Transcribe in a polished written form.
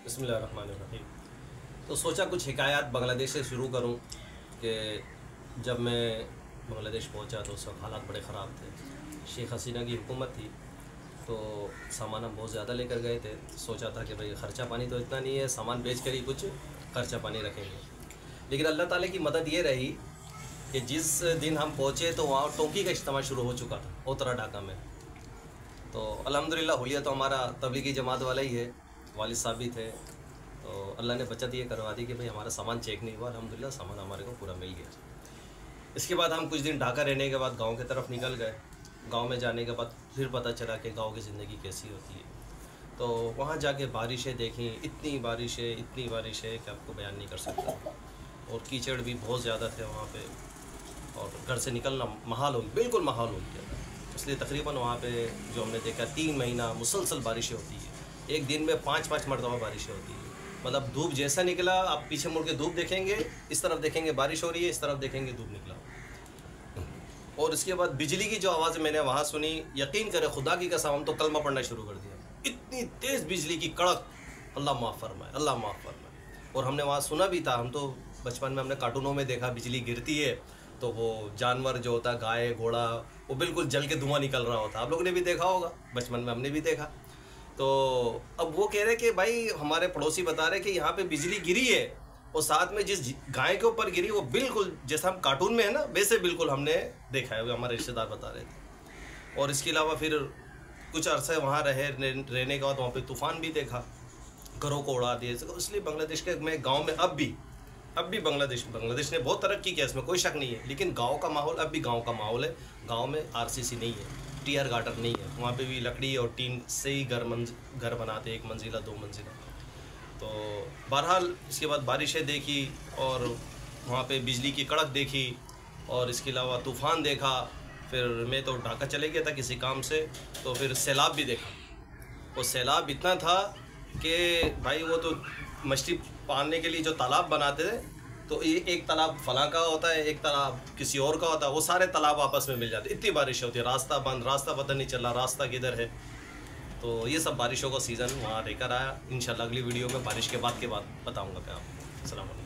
बिस्मिल्लाहिर्रहमानिर्रहीम। तो सोचा कुछ हिकायत बांग्लादेश से शुरू करूं कि जब मैं बांग्लादेश पहुंचा तो उस वक्त हालात बड़े ख़राब थे। शेख हसीना की हुकूमत थी तो सामान हम बहुत ज़्यादा लेकर गए थे। सोचा था कि भाई ख़र्चा पानी तो इतना नहीं है, सामान बेच कर ही कुछ ख़र्चा पानी रखेंगे। लेकिन अल्लाह ताला की मदद ये रही कि जिस दिन हम पहुँचे तो वहाँ टोंकी का इज्तिमा शुरू हो चुका था ओतरा ढाका में। तो अल्हम्दुलिल्लाह हुलिया तो हमारा तबलीगी जमात वाला ही है, वालिद साहब भी थे। तो अल्लाह ने बचत ये करवा दी कि भाई हमारा सामान चेक नहीं हुआ, अल्हम्दुलिल्लाह सामान हमारे को पूरा मिल गया। इसके बाद हम कुछ दिन ढाका रहने के बाद गांव की तरफ निकल गए। गांव में जाने के बाद फिर पता चला कि गांव की ज़िंदगी कैसी होती है। तो वहाँ जाके बारिशें देखी, इतनी बारिशें कि आपको बयान नहीं कर सकता। और कीचड़ भी बहुत ज़्यादा थे वहाँ पे, और घर से निकलना बिल्कुल महाल हो गया था। इसलिए तकरीबन वहाँ पे जो हमने देखा 3 महीना मुसलसल बारिशें होती है। एक दिन में 5-5 मरतबा बारिशें होती है। मतलब धूप जैसा निकला, आप पीछे मुड़ के धूप देखेंगे, इस तरफ देखेंगे बारिश हो रही है, इस तरफ देखेंगे धूप निकला। और इसके बाद बिजली की जो आवाज़ मैंने वहाँ सुनी, यकीन करें खुदा की कसम, हम तो कलमा पढ़ना शुरू कर दिया। इतनी तेज़ बिजली की कड़क, अल्लाह माफ़ फरमाए, अल्लाह माफ़ फरमाए। और हमने वहाँ सुना भी था, हम तो बचपन में हमने कार्टूनों में देखा बिजली गिरती है तो वो जानवर जो होता है, गाय घोड़ा, वो बिल्कुल जल के धुआं निकल रहा होता। आप लोगों ने भी देखा होगा, बचपन में हमने भी देखा। तो अब वो कह रहे कि भाई हमारे पड़ोसी बता रहे कि यहाँ पे बिजली गिरी है, और साथ में जिस गाय के ऊपर गिरी वो बिल्कुल जैसा हम कार्टून में है ना, वैसे बिल्कुल हमने देखा है, वो हमारे रिश्तेदार बता रहे थे। और इसके अलावा फिर कुछ अरसे वहाँ रहने के बाद वहाँ पे तूफ़ान भी देखा, घरों को उड़ा दिए। इसलिए बांग्लादेश के मैं गाँव में अब भी बांग्लादेश ने बहुत तरक्की किया, इसमें कोई शक नहीं है। लेकिन गांव का माहौल अब भी गांव का माहौल है। गांव में आरसीसी नहीं है, टीयर गार्डन नहीं है, वहाँ पे भी लकड़ी और टीन से ही घर बनाते, 1 मंजिला 2 मंजिला। तो बहरहाल इसके बाद बारिशें देखी और वहाँ पे बिजली की कड़क देखी, और इसके अलावा तूफ़ान देखा। फिर मैं तो ढाका चले गया था किसी काम से, तो फिर सैलाब भी देखा। वो सैलाब इतना था कि भाई वो तो मछली पालने के लिए जो तालाब बनाते थे, तो ये एक तालाब फलां का होता है, एक तालाब किसी और का होता है, वो सारे तालाब आपस में मिल जाते। इतनी बारिश होती है, रास्ता बंद, रास्ता पता नहीं चला रास्ता किधर है। तो ये सब बारिशों का सीज़न वहाँ रहकर आया। इंशाल्लाह अगली वीडियो में बारिश के बाद बताऊँगा मैं आपको। अस्सलाम वालेकुम।